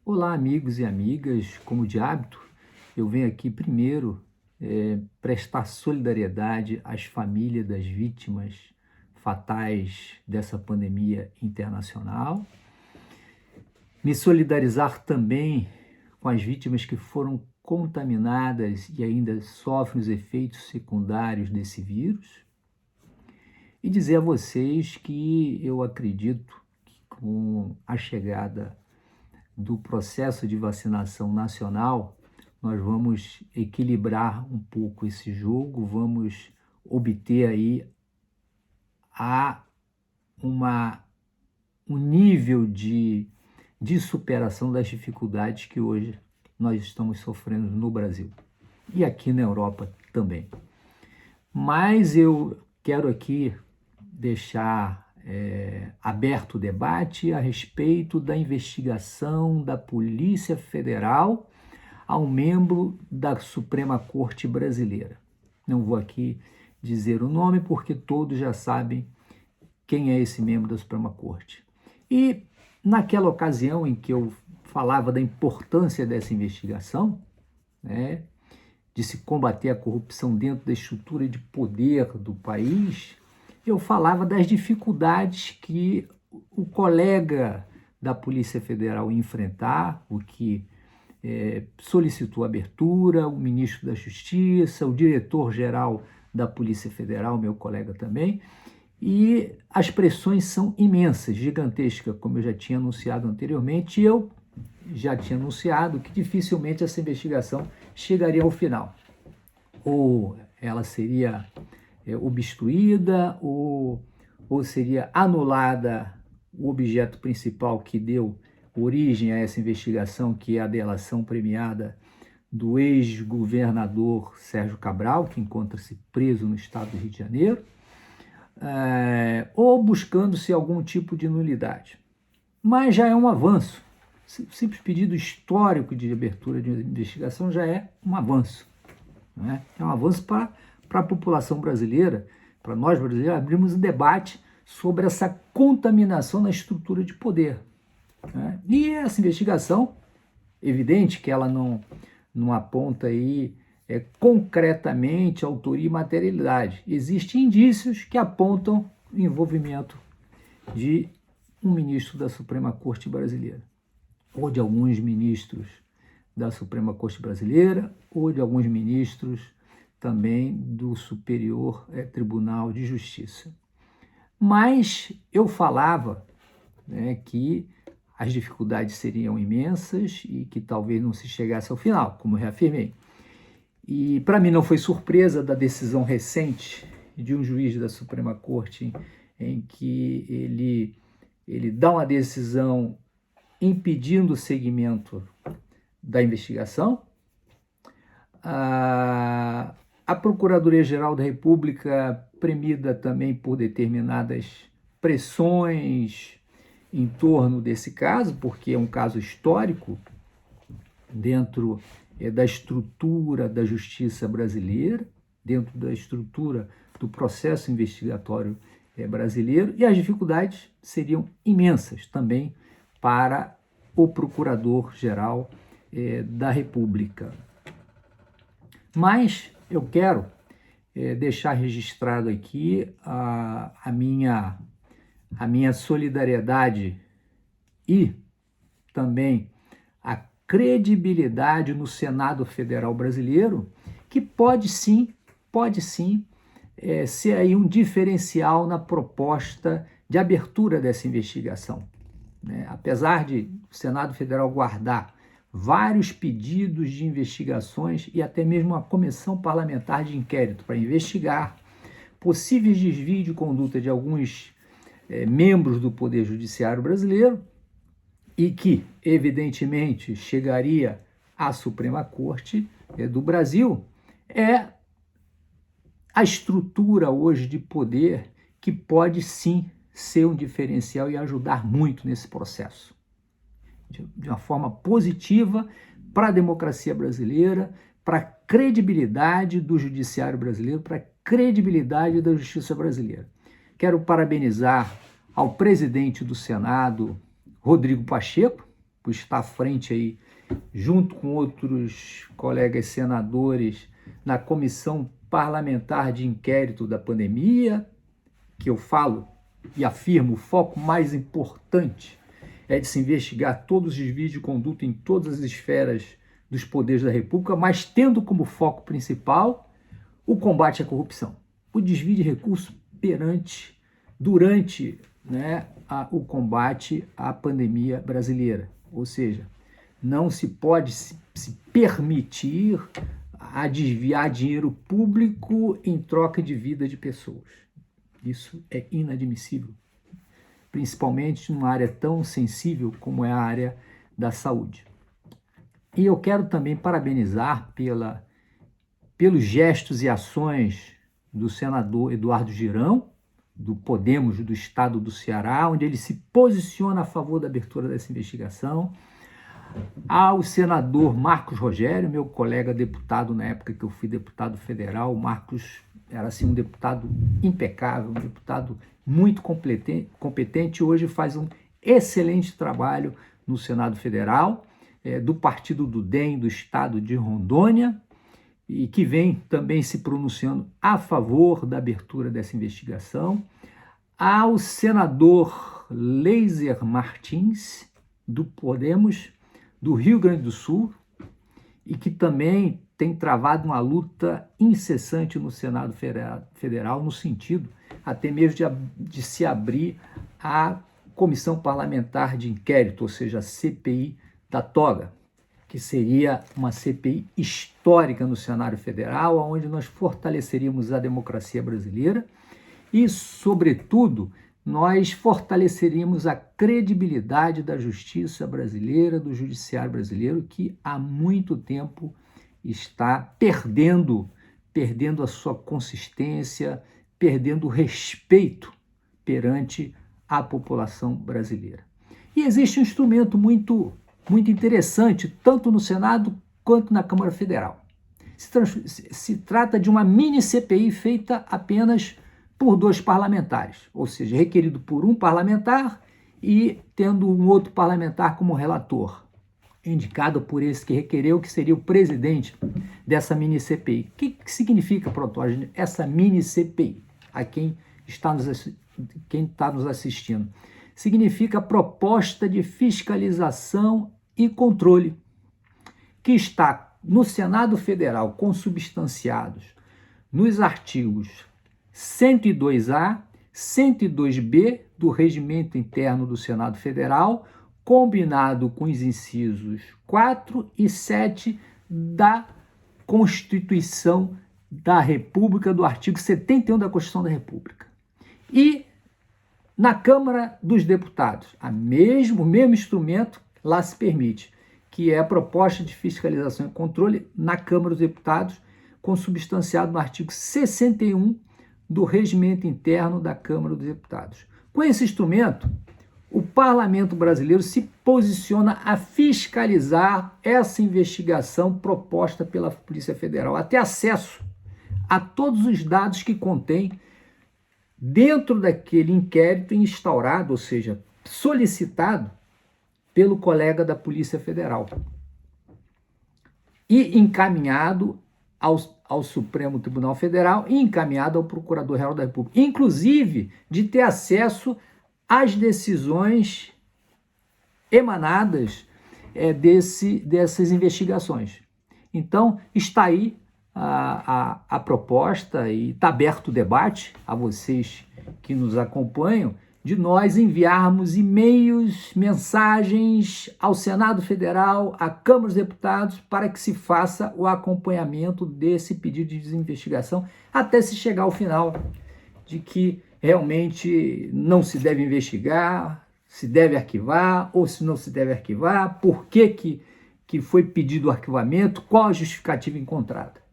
Olá, amigos e amigas. Como de hábito, eu venho aqui primeiro prestar solidariedade às famílias das vítimas fatais dessa pandemia internacional, me solidarizar também com as vítimas que foram contaminadas e ainda sofrem os efeitos secundários desse vírus, e dizer a vocês que eu acredito que com a chegada do processo de vacinação nacional, nós vamos equilibrar um pouco esse jogo, vamos obter aí uma, um nível de superação das dificuldades que hoje nós estamos sofrendo no Brasil e aqui na Europa também. Mas eu quero aqui deixar aberto o debate a respeito da investigação da Polícia Federal ao membro da Suprema Corte Brasileira. Não vou aqui dizer o nome porque todos já sabem quem é esse membro da Suprema Corte. E naquela ocasião em que eu falava da importância dessa investigação, né, de se combater a corrupção dentro da estrutura de poder do país, eu falava das dificuldades que o colega da Polícia Federal ia enfrentar, o que solicitou abertura, o ministro da Justiça, o diretor-geral da Polícia Federal, meu colega também, e as pressões são imensas, gigantescas, como eu já tinha anunciado anteriormente, e eu já tinha anunciado que dificilmente essa investigação chegaria ao final. Ou ela seria obstruída, ou seria anulada o objeto principal que deu origem a essa investigação, que é a delação premiada do ex-governador Sérgio Cabral, que encontra-se preso no estado do Rio de Janeiro, ou buscando-se algum tipo de nulidade. Mas já é um avanço. O simples pedido histórico de abertura de investigação já é um avanço. Né? É um avanço para a população brasileira, para nós brasileiros, abrirmos um debate sobre essa contaminação na estrutura de poder. Né? E essa investigação, evidente que ela não aponta aí concretamente autoria e materialidade. Existem indícios que apontam o envolvimento de um ministro da Suprema Corte Brasileira, ou de alguns ministros da Suprema Corte Brasileira, ou de alguns ministros também do Superior Tribunal de Justiça. Mas eu falava, né, que as dificuldades seriam imensas e que talvez não se chegasse ao final, como eu reafirmei. E para mim não foi surpresa da decisão recente de um juiz da Suprema Corte em que ele dá uma decisão impedindo o seguimento da investigação. A Procuradoria-Geral da República, premida também por determinadas pressões em torno desse caso, porque é um caso histórico dentro da estrutura da justiça brasileira, dentro da estrutura do processo investigatório brasileiro, e as dificuldades seriam imensas também para o Procurador-Geral da República. Mas eu quero deixar registrado aqui a minha solidariedade e também a credibilidade no Senado Federal brasileiro, que pode sim ser aí um diferencial na proposta de abertura dessa investigação. Né? Apesar de o Senado Federal guardar vários pedidos de investigações e até mesmo uma comissão parlamentar de inquérito para investigar possíveis desvios de conduta de alguns membros do Poder Judiciário brasileiro, e que, evidentemente, chegaria à Suprema Corte do Brasil, é a estrutura hoje de poder que pode sim ser um diferencial e ajudar muito nesse processo, de uma forma positiva para a democracia brasileira, para a credibilidade do judiciário brasileiro, para a credibilidade da justiça brasileira. Quero parabenizar ao presidente do Senado, Rodrigo Pacheco, por estar à frente aí, junto com outros colegas senadores, na Comissão Parlamentar de Inquérito da Pandemia, que eu falo e afirmo, o foco mais importante é de se investigar todos os desvios de conduta em todas as esferas dos poderes da República, mas tendo como foco principal o combate à corrupção, o desvio de recursos durante o combate à pandemia brasileira. Ou seja, não se pode se permitir a desviar dinheiro público em troca de vida de pessoas. Isso é inadmissível, principalmente numa área tão sensível como é a área da saúde. E eu quero também parabenizar pelos gestos e ações do senador Eduardo Girão, do Podemos do estado do Ceará, onde ele se posiciona a favor da abertura dessa investigação, ao senador Marcos Rogério, meu colega deputado na época que eu fui deputado federal. O Marcos era assim, um deputado impecável, um deputado muito competente, hoje faz um excelente trabalho no Senado Federal, do partido do DEM do estado de Rondônia, e que vem também se pronunciando a favor da abertura dessa investigação, ao senador Leiser Martins, do Podemos, do Rio Grande do Sul, e que também tem travado uma luta incessante no Senado Federal, no sentido até mesmo de se abrir a Comissão Parlamentar de Inquérito, ou seja, a CPI da toga, que seria uma CPI histórica no cenário federal, onde nós fortaleceríamos a democracia brasileira e, sobretudo, nós fortaleceríamos a credibilidade da justiça brasileira, do judiciário brasileiro, que há muito tempo está perdendo a sua consistência, perdendo o respeito perante a população brasileira. E existe um instrumento muito interessante, tanto no Senado quanto na Câmara Federal. Se trata de uma mini CPI feita apenas por 2 parlamentares, ou seja, requerido por um parlamentar e tendo um outro parlamentar como relator, indicado por esse que requereu, que seria o presidente dessa mini CPI. O que significa, Protógenes, essa mini CPI? A quem está nos assistindo. Significa proposta de fiscalização e controle, que está no Senado Federal consubstanciados nos artigos 102A, 102B do Regimento Interno do Senado Federal, combinado com os incisos 4 e 7 da Constituição da República, do artigo 71 da Constituição da República. E na Câmara dos Deputados, o mesmo instrumento lá se permite, que é a proposta de fiscalização e controle na Câmara dos Deputados, consubstanciado no artigo 61 do Regimento Interno da Câmara dos Deputados. Com esse instrumento, o Parlamento brasileiro se posiciona a fiscalizar essa investigação proposta pela Polícia Federal, a ter acesso a todos os dados que contém dentro daquele inquérito instaurado, ou seja, solicitado pelo colega da Polícia Federal e encaminhado ao Supremo Tribunal Federal e encaminhado ao Procurador-Geral da República, inclusive de ter acesso às decisões emanadas dessas investigações. Então, está aí a proposta e está aberto o debate a vocês que nos acompanham, de nós enviarmos e-mails, mensagens ao Senado Federal, à Câmara dos Deputados, para que se faça o acompanhamento desse pedido de desinvestigação, até se chegar ao final de que realmente não se deve investigar, se deve arquivar ou se não se deve arquivar, por que foi pedido o arquivamento, qual a justificativa encontrada.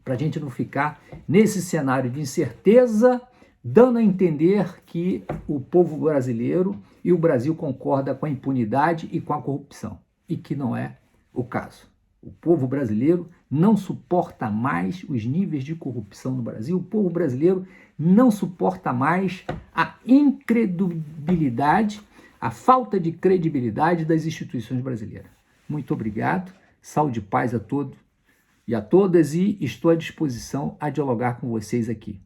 Para a gente não ficar nesse cenário de incerteza, dando a entender que o povo brasileiro e o Brasil concorda com a impunidade e com a corrupção, e que não é o caso. O povo brasileiro não suporta mais os níveis de corrupção no Brasil, o povo brasileiro não suporta mais a incredibilidade, a falta de credibilidade das instituições brasileiras. Muito obrigado, saúde e paz a todos e a todas, e estou à disposição a dialogar com vocês aqui.